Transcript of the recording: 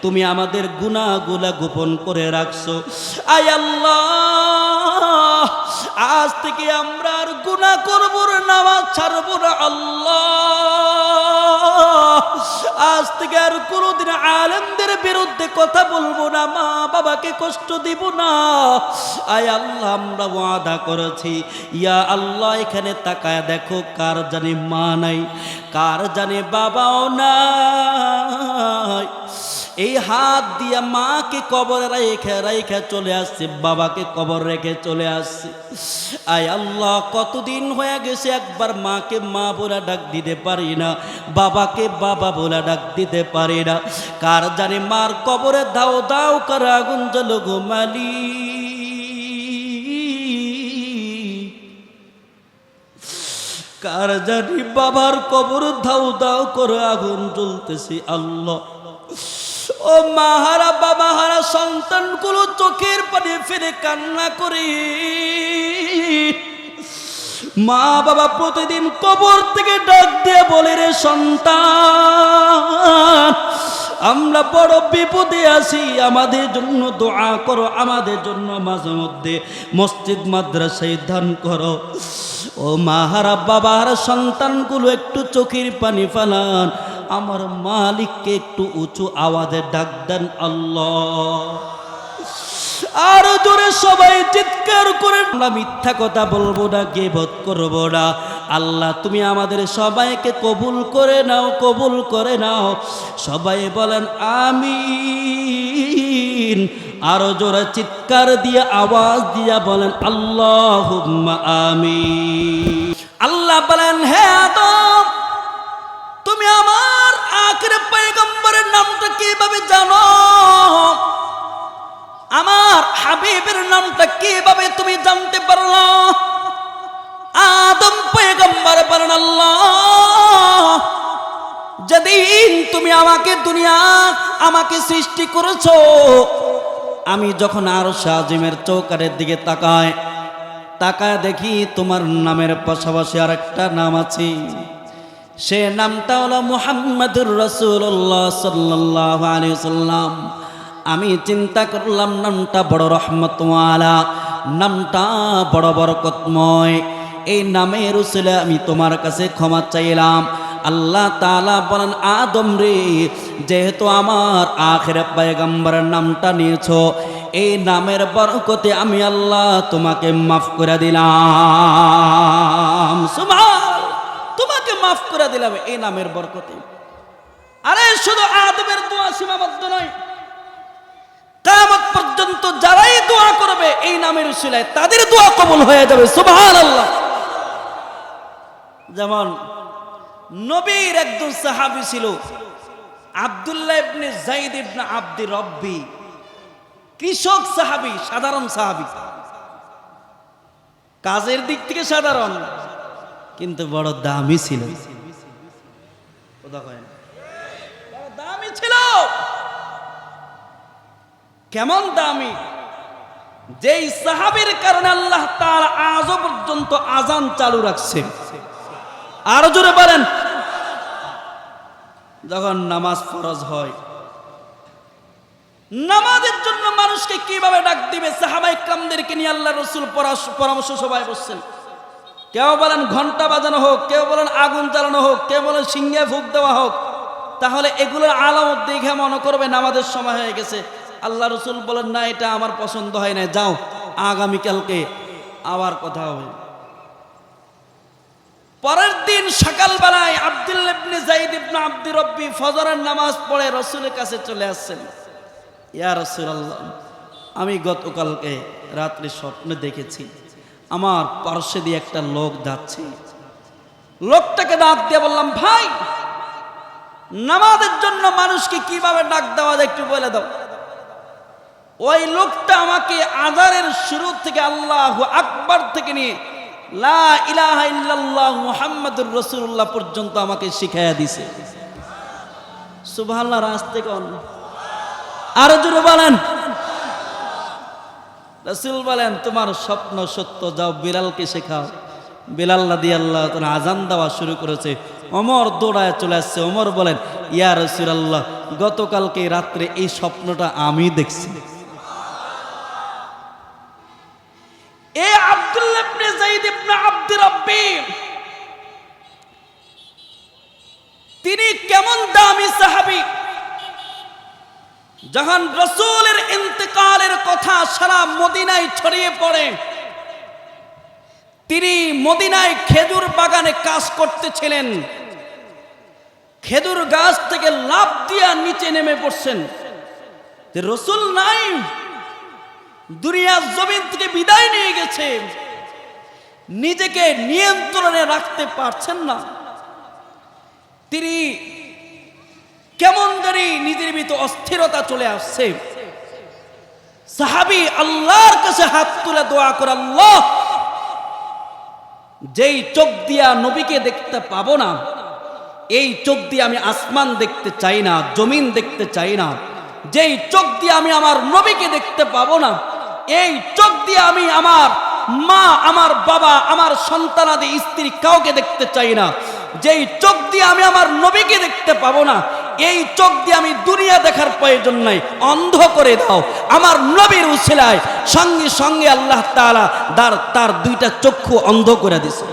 তুমি আমাদের গুনাহগুলা গোপন করে রাখছো। আয় আল্লাহ, আজ থেকে আমরা আর গুনাহ করব না, নামাজ ছাড়ব না। আল্লাহ, আজ থেকে আর কোনোদিন আলেমদের বিরুদ্ধে কথা বলবো না, মা বাবাকে কষ্ট দিব না। আয় আল্লাহ, আমরা ওয়াদা করেছি। ইয়া আল্লাহ, এখানে তাকায় দেখো, কার জানে মা নাই, কার জানে বাবাও নাই। এই হাত দিয়া মাকে কবরে রেখে রেখে চলে আসছে, বাবাকে কবর রেখে চলে আসছে। আয় আল্লাহ, কতদিন হয়ে গেছে একবার মাকে মা বলে ডাক দিতে পারি না, বাবাকে বাবা বলে ডাক দিতে পারি না। কার জানে মার কবরে দাও দাও করে আগুন জ্বলো গো মালিক, কার জানি বাবার কবর দাও দাও করে আগুন জ্বলতেছে। আল্লাহ, ও মাহারা বাবাহারা সন্তানগুলো চোখের পানি ফেলে কান্না করে। মা বাবা প্রতিদিন কবর থেকে ডাক দিয়ে বলে, রে সন্তান, আমরা বড় বিপদে আছি, আমাদের জন্য দোয়া করো, আমাদের জন্য মাঝে মধ্যে মসজিদ মাদ্রাসায় দান করো। ও মাহারা বাবাহারা সন্তানগুলো একটু চোখের পানি ফেলান, আমার মালিককে একটু উঁচু আওয়াজে ডাক দেন আল্লাহ। আরো জোরে সবাই চিৎকার করে। আমরা মিথ্যা কথা বলবো না, গীবত করব না। আল্লাহ, তুমি আমাদের সবাইকে কবুল করে নাও, কবুল করে নাও। সবাই বলেন আমিন। আরো জোরে চিৎকার দিয়ে আওয়াজ দিয়া বলেন আল্লাহুম্মা আমিন। আল্লাহ বলেন, হে আদম, তুমি আমার আখির পয়গম্বরের নামটা কিভাবে জানো? আমার হাবিবের নামটা কিভাবে তুমি জানতে পারলো? আদম পয়গম্বর বলেন, আল্লাহ, যেদিন তুমি আমাকে সৃষ্টি করেছো, আমি যখন আরশ আজিমের চৌকারের দিকে তাকায় দেখি তোমার নামের পাশাপাশি আরেকটা নাম আছে। সে নামটা হলো মুহাম্মাদুর রাসূলুল্লাহ সাল্লাল্লাহু আলাইহি ওয়াসাল্লাম। আমি চিন্তা করলাম নামটা বড় রহমতওয়ালা, নামটা বড় বরকতময়। এই নামের উসিলায় আমি তোমার কাছে ক্ষমা চাইলাম। আল্লাহ তাআলা বলেন, আদম রে, যেহেতু আমার আখিরের পয়গম্বরের নামটা নিয়েছো, এই নামের বরকতে আমি আল্লাহ তোমাকে মাফ করে দিলাম। সুবহান, তোমাকে মাফ করে দিলাম এই নামের বরকতে। আরে শুধু আদমের দোয়া সীমাবদ্ধ নয়, কিয়ামত পর্যন্ত যারাই দোয়া করবে এই নামের উসিলায় তাদের দোয়া কবুল হয়ে যাবে। সুবহানাল্লাহ। যেমন নবীর একজন সাহাবী ছিল আব্দুল্লাহ ইবনে যায়েদ ইবনে আব্দি রব্বি, কৃষক সাহাবী, সাধারণ সাহাবী, কাজের দিক থেকে সাধারণ, কিন্তু বড় দামি ছিল। বড় দামি ছিল। কেমন দামি? যেই সাহাবীর কারণে আল্লাহ তাআলা আজ পর্যন্ত আযান চালু রাখছে। আরো জোরে বলেন। যখন নামাজ ফরজ হয়, নামাজের জন্য মানুষকে কিভাবে ডাক দিবে, সাহাবায়ে কেরামদেরকে নিয়ে আল্লাহ রাসূল পরামর্শ সবাই বসছেন। কেউ বলেন ঘন্টা বাজানো হোক, কেউ বলেন আগুন জ্বালানো হোক, কেউ বলেন সিংহে ফুঁক দেওয়া হোক। তাহলে এগুলোর আলামত দেখে মনে করবে নামাজের সময় হয়ে গেছে। আল্লাহ রাসূল বলেন, না, এটা আমার পছন্দ হয় না, যাও, আগামীকালকে আবার কথা হবে। পরের দিন সকালবেলায় আব্দুল্লাহ ইবনে যায়েদ ইবনে আব্দি রব্বি ফজরের নামাজ পড়ে রাসূলের কাছে চলে আসছেন। ইয়া রাসূলুল্লাহ, আমি গতকালকে রাত্রে স্বপ্নে দেখেছি আমার পার্শ্বে দিয়ে একটা লোক যাচ্ছে। লোকটাকে ডাক দিয়ে বললাম, ভাই, নামাজের জন্য মানুষকে কিভাবে ডাক দেওয়া যায় একটু বলে দাও। ওই লোকটা আমাকে আযানের শুরু থেকে আল্লাহু আকবার থেকে নিয়ে লা ইলাহা ইল্লাল্লাহ মুহাম্মাদুর রাসূলুল্লাহ পর্যন্ত আমাকে শিখাইয়া দিছে। সুবহানাল্লাহ। রাস্তে কোন আরো জোরে বলেন। রাসূল বলেন, তোমার স্বপ্ন সত্য, যাও বিলালকে শেখাও। বিলাল রাদিয়াল্লাহু তাআলা আযান দেওয়া শুরু করেছে। ওমর দৌড়ায় চলে আসছে। ওমর বলেন, ইয়া রাসূলুল্লাহ, গতকালকে রাত্রে এই স্বপ্নটা আমি দেখছি। এ আব্দুল্লাহ ইবনে যায়েদ ইবনে আব্দ রাব্বি, তিনি কেমন দামি সাহাবী! যখন রাসূলের ইন্তেকালের কথা সারা মদিনায় ছড়িয়ে পড়ে, তিনি মদিনায় খেজুর বাগানে কাজ করতেছিলেন। খেজুর গাছ থেকে লাফ দিয়া নিচে নেমে পড়ছেন। রাসূল নাই, দুনিয়ার জমিন থেকে বিদায় নিয়ে গেছে, নিজেকে নিয়ন্ত্রণে রাখতে পারছেন না। তিনি কেমন জানি নিজের ভিতর অস্থিরতা চলে আসছে। সাহাবী আল্লাহর কাছে হাত তুলে দোয়া করে, আল্লাহ, যেই চোখ দিয়া নবীকে দেখতে পাবো না, এই চোখ দিয়ে আমি আসমান দেখতে চাই না, জমিন দেখতে চাই না। যেই চোখ দিয়ে আমি আমার নবীকে দেখতে পাবো না, এই চোখ দিয়ে আমি আমার মা, আমার বাবা, আমার সন্তানাদি, স্ত্রী কাউকে দেখতে চাই না। যেই চোখ দিয়ে আমি আমার নবীকে দেখতে পাবো না, এই চোখ দিয়ে আমি দুনিয়া দেখার প্রয়োজন নাই, অন্ধ করে দাও আমার নবীর উসিলায়। সঙ্গে সঙ্গে আল্লাহ তাআলা তার দুইটা চক্ষু অন্ধ করে দিয়েছে।